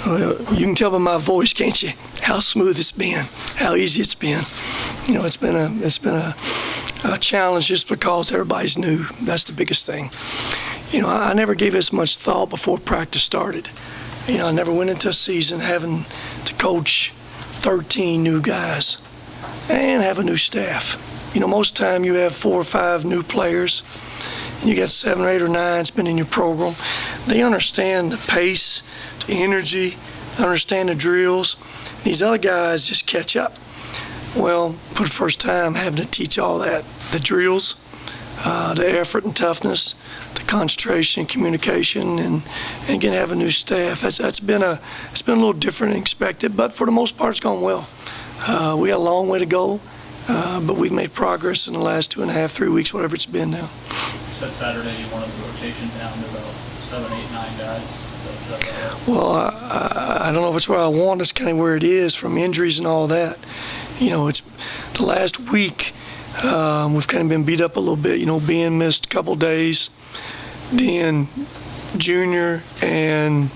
Well, you can tell by my voice, can't you, how smooth it's been, how easy it's been. You know, it's been a challenge just because everybody's new. That's the biggest thing. You know, I never gave this much thought before practice started. You know, I never went into a season having to coach 13 new guys and have a new staff. You know, most time you have 4 or 5 new players, and you got 7 or 8 or 9 been in your program. They understand the pace, the energy, understand the drills. These other guys just catch up. Well, for the first time, having to teach all that, the drills, the effort and toughness, the concentration, communication, and again, have a new staff. It's been a little different than expected, but for the most part, it's gone well. We got a long way to go, but we've made progress in the last 2.5, 3 weeks, whatever it's been now. You said Saturday you wanted the rotation down to about 7, 8, 9 guys. Well, I don't know if it's where I want. It's kind of where it is from injuries and all that. You know, it's the last week. We've kind of been beat up a little bit. You know, Ben missed a couple days. Then Junior and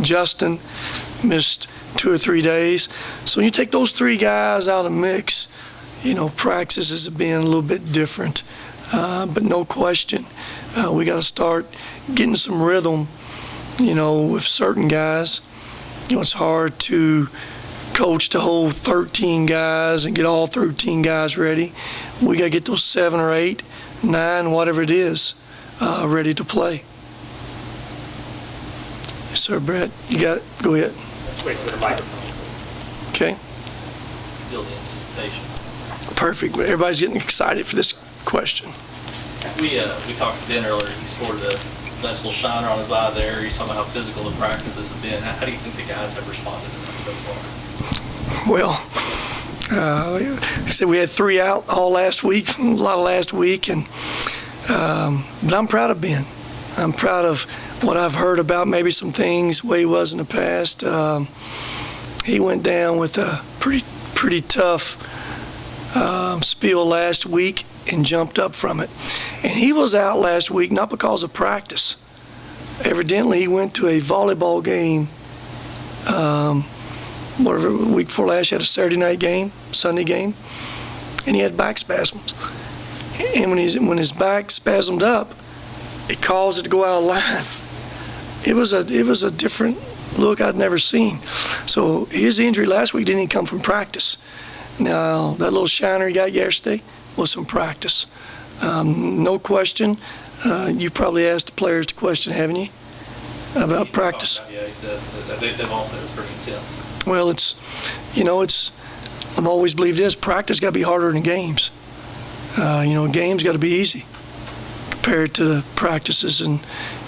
Justin missed 2 or 3 days. So when you take those 3 guys out of the mix, you know, practices have been a little bit different. But no question, we got to start getting some rhythm, you know, with certain guys. You know, it's hard to coach the whole 13 guys and get all 13 guys ready. We got to get those 7 or 8, 9, whatever it is, ready to play. Yes, sir, Brett. You got it. Go ahead. Wait for the microphone. Okay. Build the anticipation. Perfect. Everybody's getting excited for this question. We talked to Ben earlier. He scored a nice little shiner on his eye there. He's talking about how physical the practices have been. How do you think the guys have responded to that so far? Well, like I said, we had 3 out all last week, a lot of last week, and but I'm proud of Ben. I'm proud of what I've heard about maybe some things, the way he was in the past. He went down with a pretty tough spiel last week and jumped up from it. And he was out last week not because of practice. Evidently, he went to a volleyball game. Whatever, week before last, he had a Saturday night game, Sunday game, and he had back spasms. And when his back spasmed up, it caused it to go out of line. It was a different look I'd never seen. So his injury last week didn't even come from practice. Now, that little shiner he got yesterday was from practice. No question. You probably asked the players the question, haven't you, about practice? Yeah, he said they've all said it's pretty intense. Well, I've always believed this, practice got to be harder than games. You know, games got to be easy compared to the practices. And,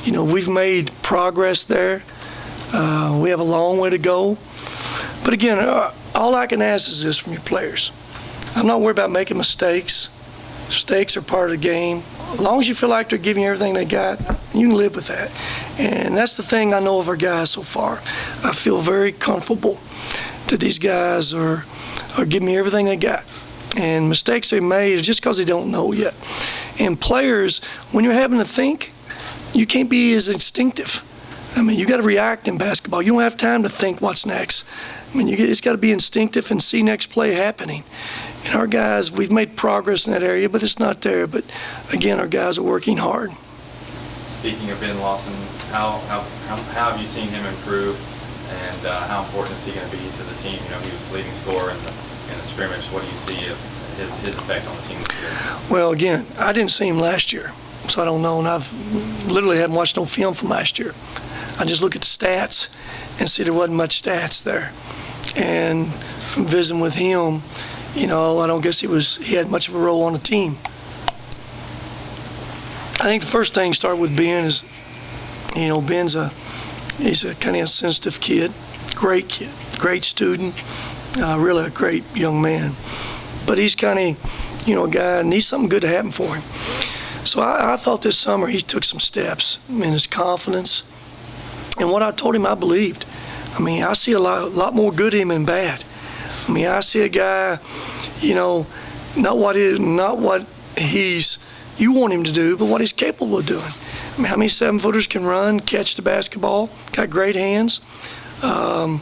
you know, we've made progress there. We have a long way to go. But again, all I can ask is this from your players. I'm not worried about making mistakes. Mistakes are part of the game. As long as you feel like they're giving you everything they got, you can live with that. And that's the thing I know of our guys so far. I feel very comfortable that these guys are giving me everything they got. And mistakes they made are just because they don't know yet. And players, when you're having to think, you can't be as instinctive. I mean, you got to react in basketball. You don't have time to think what's next. I mean, it's got to be instinctive and see next play happening. And our guys, we've made progress in that area, but it's not there. But again, our guys are working hard. Speaking of Ben Lawson, how have you seen him improve, and how important is he going to be to the team? You know, he was the leading scorer in the scrimmage. What do you see of his effect on the team this year? Well, again, I didn't see him last year, so I don't know, and I've literally hadn't watched no film from last year. I just look at the stats and see there wasn't much stats there. And from visiting with him, you know, I don't guess he had much of a role on the team. I think the first thing to start with Ben is, you know, he's a kind of a sensitive kid, great student, really a great young man. But he's kind of, you know, a guy that needs something good to happen for him. So I thought this summer he took some steps in his confidence. And what I told him, I believed. I mean, I see a lot more good in him than bad. I mean, I see a guy, you know, not what you want him to do, but what he's capable of doing. I mean, how many 7-footers can run, catch the basketball, got great hands, can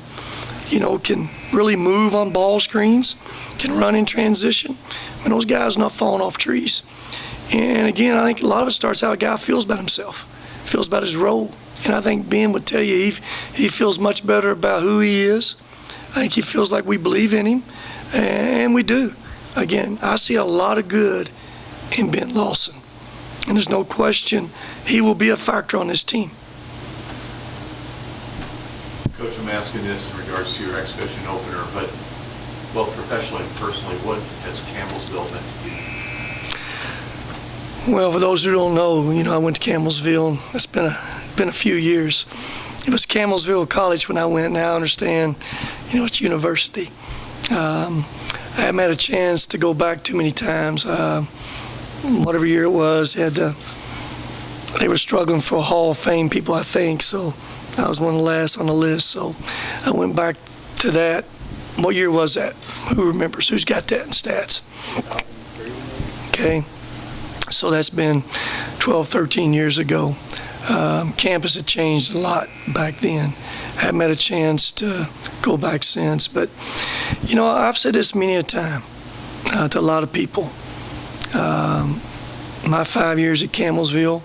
really move on ball screens, can run in transition. I mean, those guys are not falling off trees. And again, I think a lot of it starts how a guy feels about himself, feels about his role. And I think Ben would tell you he feels much better about who he is. I think he feels like we believe in him, and we do. Again, I see a lot of good in Ben Lawson, and there's no question he will be a factor on this team. Coach, I'm asking this in regards to your exhibition opener, but both professionally and personally, what has Campbellsville meant to you? Well, for those who don't know, I went to Campbellsville. It's been a few years. It was Campbellsville College when I went. Now I understand, it's university. I haven't had a chance to go back too many times. Whatever year it was, they were struggling for Hall of Fame people, I think. So I was one of the last on the list. So I went back to that. What year was that? Who remembers? Who's got that in stats? Okay. So that's been 12, 13 years ago. Campus had changed a lot back then. Haven't had a chance to go back since. But, I've said this many a time to a lot of people. My 5 years at Campbellsville,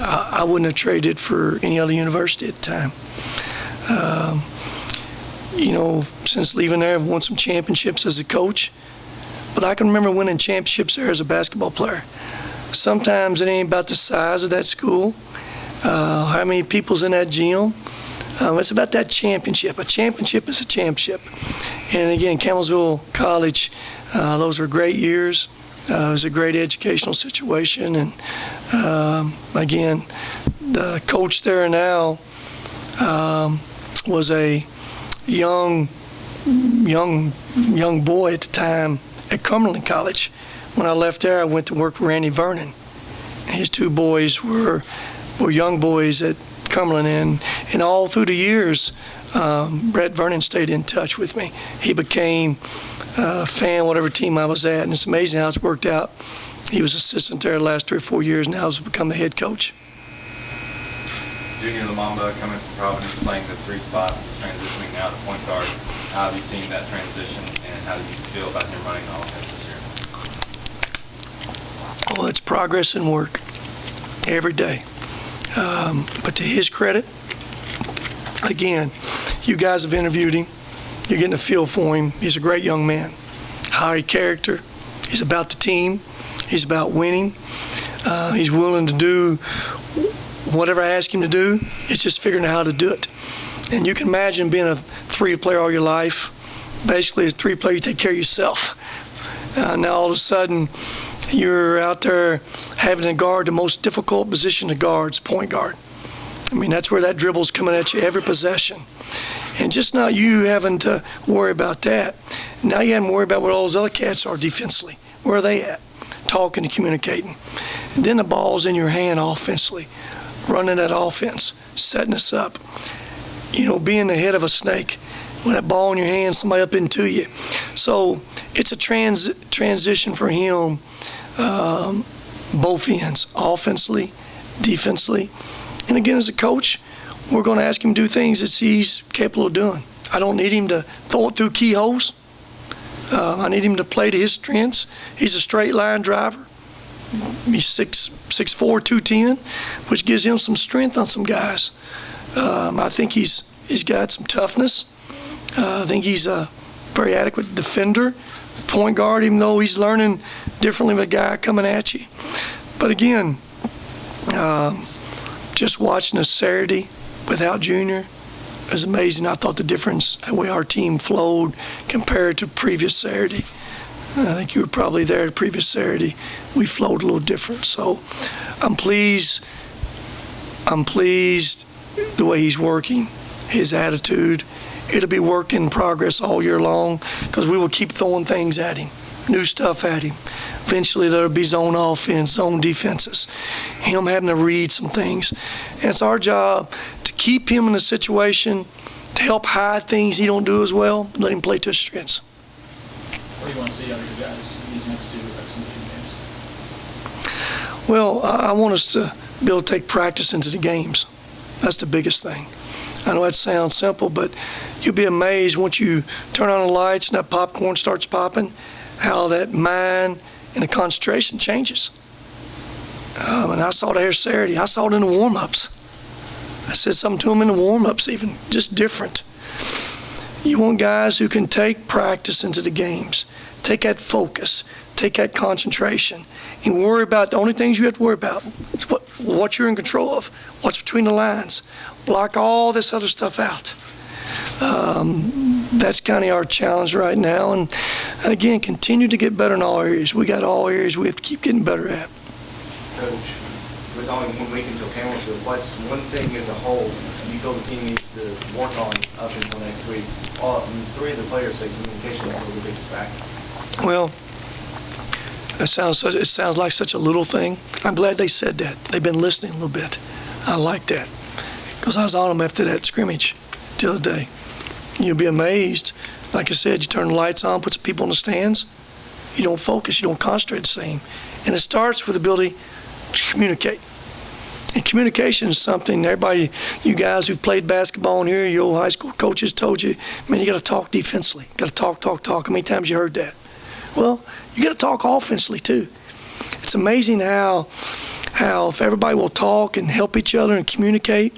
I wouldn't have traded for any other university at the time. Since leaving there, I've won some championships as a coach. But I can remember winning championships there as a basketball player. Sometimes it ain't about the size of that school, how many people's in that gym. It's about that championship. A championship is a championship. And again, Campbellsville College, those were great years. It was a great educational situation. And again, the coach there now was a young boy at the time at Cumberland College. When I left there, I went to work with Randy Vernon. His two boys were young boys at Cumberland, and all through the years, Brett Vernon stayed in touch with me. He became a fan, whatever team I was at, and it's amazing how it's worked out. He was assistant there the last 3 or 4 years, now has become the head coach. Junior Lamamba coming from Providence, playing the 3 spot, transitioning now to point guard. How have you seen that transition, and how do you feel about him running the offense this year? Well, it's progress and work every day. But to his credit, again, you guys have interviewed him. You're getting a feel for him. He's a great young man. High character. He's about the team. He's about winning. He's willing to do whatever I ask him to do. It's just figuring out how to do it. And you can imagine being a 3 player all your life. Basically, as a 3 player, you take care of yourself. Now all of a sudden, you're out there having to guard the most difficult position to guard, point guard. I mean, that's where that dribble's coming at you every possession. And just not you having to worry about that. Now you have to worry about where all those other cats are defensively. Where are they at? Talking and communicating. And then the ball's in your hand offensively, running that offense, setting us up. Being the head of a snake. When that ball in your hand, somebody up into you. So it's a transition for him, both ends, offensively, defensively. And again, as a coach, we're going to ask him to do things that he's capable of doing. I don't need him to throw it through keyholes. I need him to play to his strengths. He's a straight line driver. He's 6'4", 210, which gives him some strength on some guys. I think he's got some toughness. I think he's a very adequate defender, point guard, even though he's learning differently with a guy coming at you. But again, just watching us Saturday without Junior was amazing. I thought the difference, the way our team flowed compared to previous Saturday. I think you were probably there the previous Saturday. We flowed a little different. So I'm pleased the way he's working, his attitude. It'll be work in progress all year long because we will keep throwing things at him, new stuff at him. Eventually there'll be zone offense, zone defenses, him having to read some things. And it's our job to keep him in a situation to help hide things he don't do as well, let him play to his strengths. What do you want to see out of you guys these next 2 exhibition games? Well, I want us to be able to take practice into the games. That's the biggest thing. I know that sounds simple, but you'll be amazed once you turn on the lights and that popcorn starts popping, how that mind and the concentration changes. And I saw it here Saturday. I saw it in the warm-ups. I said something to them in the warm-ups even, just different. You want guys who can take practice into the games, take that focus, take that concentration, and worry about the only things you have to worry about is what you're in control of, what's between the lines. Block all this other stuff out. That's kind of our challenge right now. And again, continue to get better in all areas. We got all areas we have to keep getting better at. Coach, with only 1 week until Campbellsville, what's one thing as a whole you feel the team needs to work on up until next week? Three of the players say communication is still the biggest factor. Well, it sounds like such a little thing. I'm glad they said that. They've been listening a little bit. I like that, because I was on them after that scrimmage the other day. You'll be amazed. Like I said, you turn the lights on, put some people in the stands. You don't focus, you don't concentrate the same. And it starts with the ability to communicate. And communication is something everybody, you guys who've played basketball in here, your old high school coaches told you, man, you got to talk defensively. You got to talk. How many times you heard that? Well, you got to talk offensively too. It's amazing how if everybody will talk and help each other and communicate,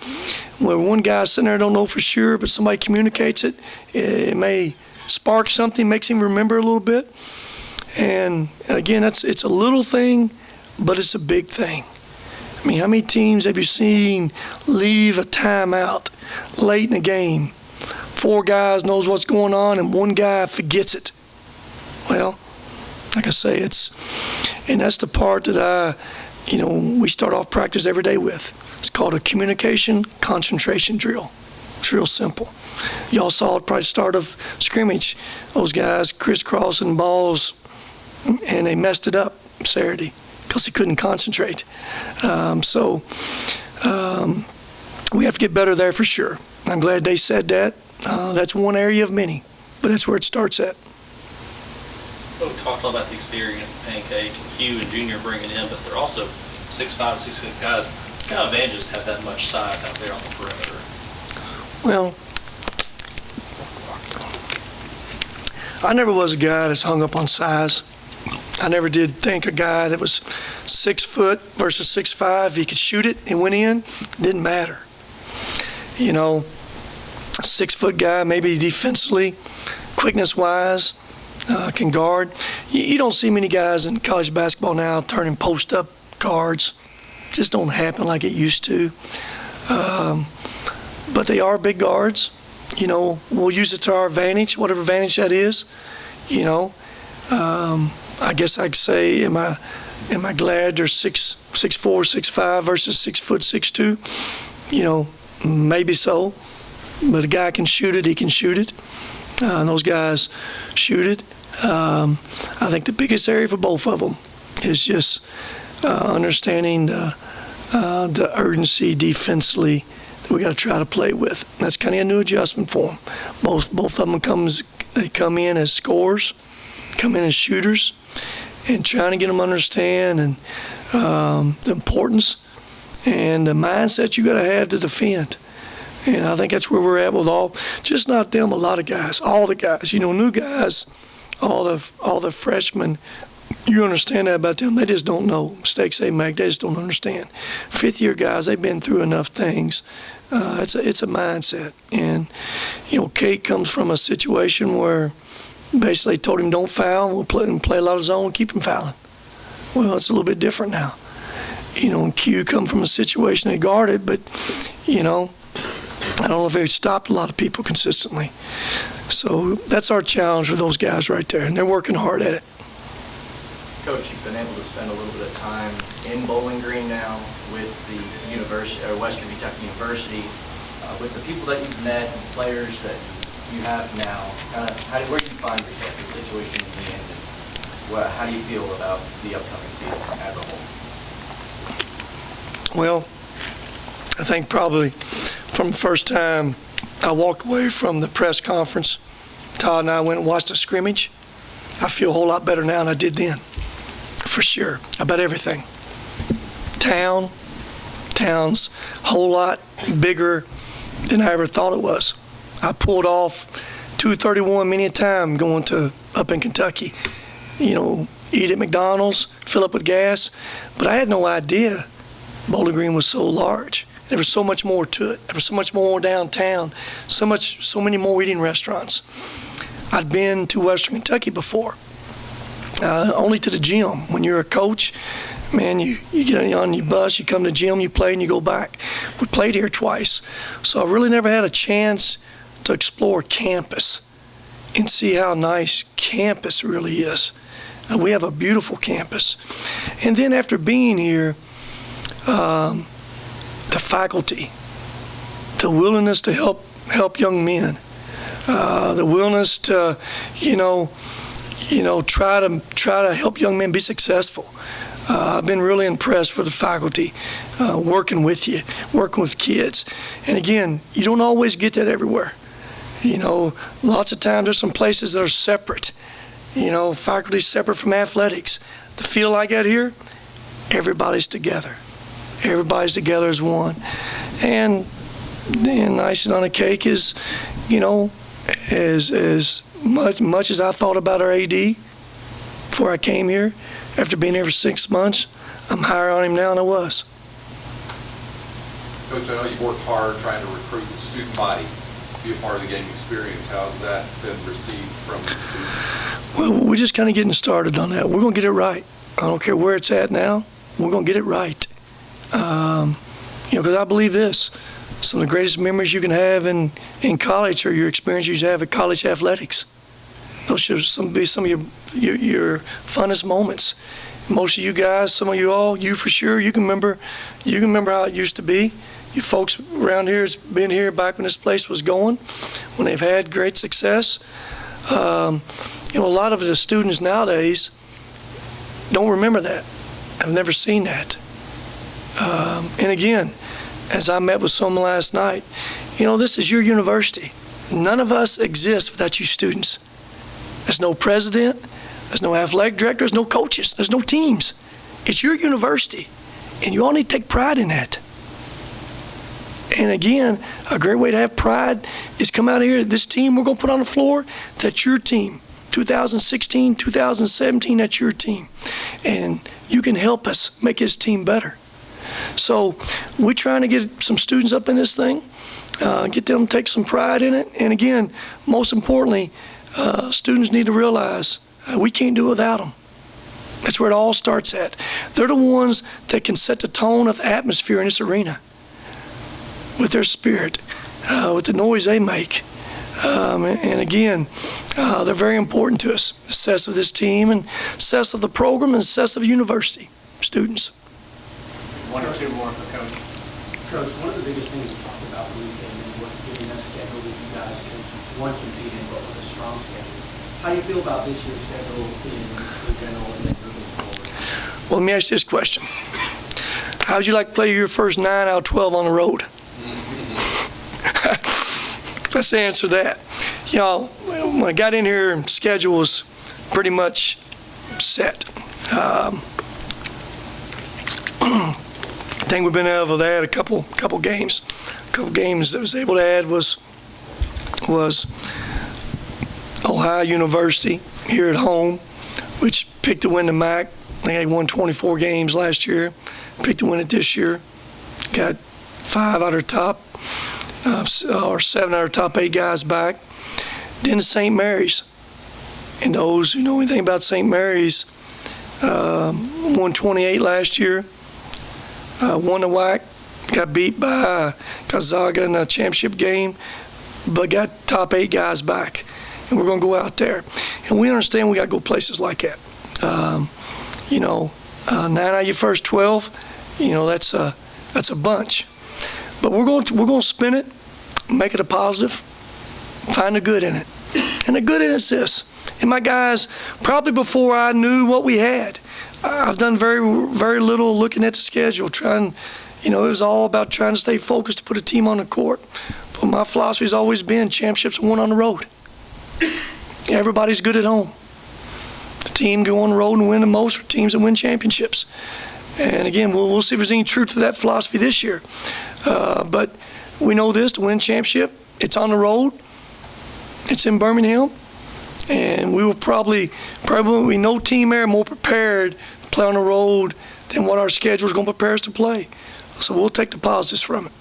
where one guy sitting there don't know for sure, but somebody communicates it, it may spark something, makes him remember a little bit. And again, it's a little thing, but it's a big thing. I mean, how many teams have you seen leave a timeout late in the game? 4 guys knows what's going on, and 1 guy forgets it. Well, like I say, and that's the part that we start off practice every day with. It's called a communication concentration drill. It's real simple. Y'all saw it probably start of scrimmage. Those guys crisscrossing balls, and they messed it up Saturday because they couldn't concentrate. We have to get better there for sure. I'm glad they said that. That's one area of many, but that's where it starts at. We talked about the experience, the Pancake, and Q and Junior bringing in, but they're also 6'5", 6'6" guys. What kind of advantages have that much size out there on the perimeter? Well, I never was a guy that's hung up on size. I never did think a guy that was 6 foot versus 6'5", he could shoot it and went in, didn't matter. 6 foot guy, maybe defensively, quickness-wise, can guard. You don't see many guys in college basketball now turning post-up guards. Just don't happen like it used to. But they are big guards. We'll use it to our advantage, whatever advantage that is. I guess I could say, am I glad they're 6'4", 6'5" versus 6 foot 6'2"? Maybe so. But a guy can shoot it, he can shoot it. And those guys shoot it. I think the biggest area for both of them is just understanding the urgency defensively that we got to try to play with. That's kind of a new adjustment for them. Both of them come in as scorers, come in as shooters, and trying to get them to understand and the importance and the mindset you got to have to defend. And I think that's where we're at with just not them, a lot of guys, all the guys, new guys, all the freshmen. You understand that about them. They just don't know mistakes they make. They just don't understand. 5th-year guys, they've been through enough things. It's a mindset. And, Kate comes from a situation where basically told him don't foul. We'll play a lot of zone and keep him fouling. Well, it's a little bit different now. And Q come from a situation they guarded, but, I don't know if they've stopped a lot of people consistently. So that's our challenge with those guys right there, and they're working hard at it. Coach, you've been able to spend a little bit of time in Bowling Green now with the university, or Western Kentucky University, with the people that you've met and players that you have now. Where do you find yourself, the situation in the end, and how do you feel about the upcoming season as a whole? Well, I think probably from the first time I walked away from the press conference, Todd and I went and watched a scrimmage. I feel a whole lot better now than I did then, for sure, about everything. Town, Town's a whole lot bigger than I ever thought it was. I pulled off 231 many a time going to up in Kentucky. You know, eat at McDonald's, fill up with gas, but I had no idea Bowling Green was so large. There was so much more to it. There was so much more downtown, so many more eating restaurants. I'd been to Western Kentucky before, only to the gym. When you're a coach, man, you get on your bus, you come to the gym, you play, and you go back. We played here twice. So I really never had a chance to explore campus and see how nice campus really is. We have a beautiful campus. And then after being here, the faculty, the willingness to help young men, the willingness to, try to help young men be successful. I've been really impressed with the faculty, working with you, working with kids. And again, you don't always get that everywhere. Lots of times there's some places that are separate. Faculty separate from athletics. The field I got here, everybody's together. Everybody's together as one. And icing on the cake is, as much as I thought about our AD before I came here, after being here for 6 months, I'm higher on him now than I was. Coach, I know you've worked hard trying to recruit the student body to be a part of the game experience. How's that been received from the students? Well, we're just kind of getting started on that. We're going to get it right. I don't care where it's at now. We're going to get it right. Because I believe this. Some of the greatest memories you can have in college are your experiences you have at college athletics. Those should be some of your funnest moments. Most of you guys, some of you all, you for sure, you can remember how it used to be. You folks around here has been here back when this place was going, when they've had great success. A lot of the students nowadays don't remember that. I've never seen that. And again, as I met with someone last night, this is your university. None of us exist without you students. There's no president, there's no athletic director, there's no coaches, there's no teams. It's your university, and you all need to take pride in that. And again, a great way to have pride is come out here, this team we're going to put on the floor, that's your team. 2016, 2017, that's your team. And you can help us make this team better. So we're trying to get some students up in this thing, get them to take some pride in it. And again, most importantly, students need to realize we can't do it without them. That's where it all starts at. They're the ones that can set the tone of the atmosphere in this arena with their spirit, with the noise they make. And again, they're very important to us. The success of this team and success of the program and success of the university students. One or two more for Coach. Coach, one of the biggest things we talked about the weekend was getting a schedule that you guys can compete in, but with a strong schedule. How do you feel about this year's schedule in general and then moving forward? Well, let me ask you this question. How would you like to play your first 9 out of 12 on the road? Let's answer that. When I got in here, the schedule was pretty much set. I think we've been able to add a couple games. A couple games that was able to add was Ohio University here at home, which picked to win the MAC. I think they won 24 games last year. Picked to win it this year. Got 5 out of top, or 7 out of top 8 guys back. Then to St. Mary's. And those who know anything about St. Mary's, won 28 last year. Won the WAC, got beat by Gonzaga in the championship game, but got top 8 guys back. And we're going to go out there. And we understand we got to go places like that. 9 out of your first 12, that's a bunch. But we're going to spin it, make it a positive, find the good in it. And the good in it is this. And my guys, probably before I knew what we had, I've done very, very little looking at the schedule, trying, it was all about trying to stay focused to put a team on the court. But my philosophy has always been championships won on the road. Everybody's good at home. The team go on the road and win the most are teams that win championships. And again, we'll see if there's any truth to that philosophy this year. But we know this, to win a championship, it's on the road. It's in Birmingham. And we will probably be no team there more prepared to play on the road than what our schedule is going to prepare us to play. So we'll take the positives from it.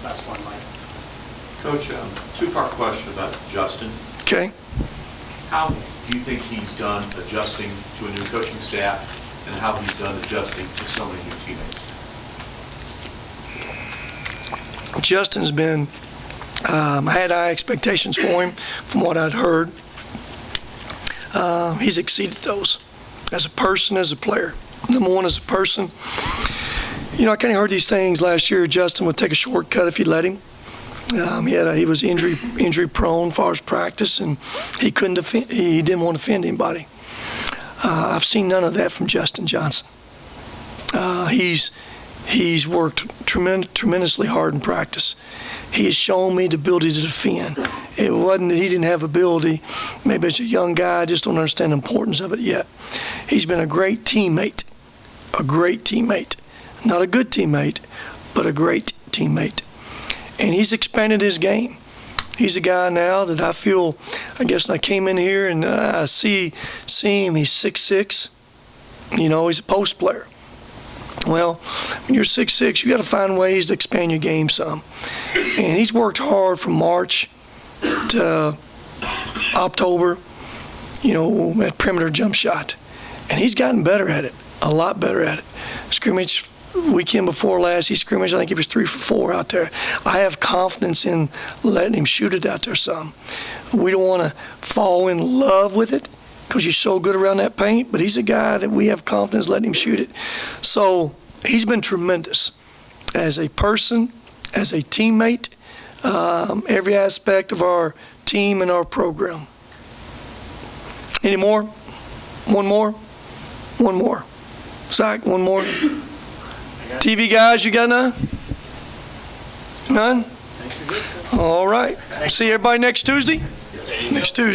Last one, Mike. Coach, two-part question about Justin. Okay? How do you think he's done adjusting to a new coaching staff, and how he's done adjusting to so many new teammates? Justin's been, I had high expectations for him from what I'd heard. He's exceeded those as a person, as a player. Number one, as a person. You know, I kind of heard these things last year. Justin would take a shortcut if you let him. He was injury prone as far as practice, and he couldn't defend. He didn't want to defend anybody. I've seen none of that from Justin Johnson. He's worked tremendously hard in practice. He has shown me the ability to defend. It wasn't that he didn't have ability. Maybe as a young guy, I just don't understand the importance of it yet. He's been a great teammate. A great teammate. Not a good teammate, but a great teammate. And he's expanded his game. He's a guy now that I feel, I guess when I came in here and I see him, he's 6'6". You know, he's a post player. Well, when you're 6'6", you got to find ways to expand your game some. And he's worked hard from March to October, you know, at perimeter jump shot. And he's gotten better at it, a lot better at it. Scrimmage weekend before last, he scrimmaged, I think he was 3 for 4 out there. I have confidence in letting him shoot it out there some. We don't want to fall in love with it because he's so good around that paint, but he's a guy that we have confidence letting him shoot it. So he's been tremendous as a person, as a teammate, every aspect of our team and our program. Any more? One more? One more. Zach, one more? TV guys, you got none? None? All right. See everybody next Tuesday? Next Tuesday.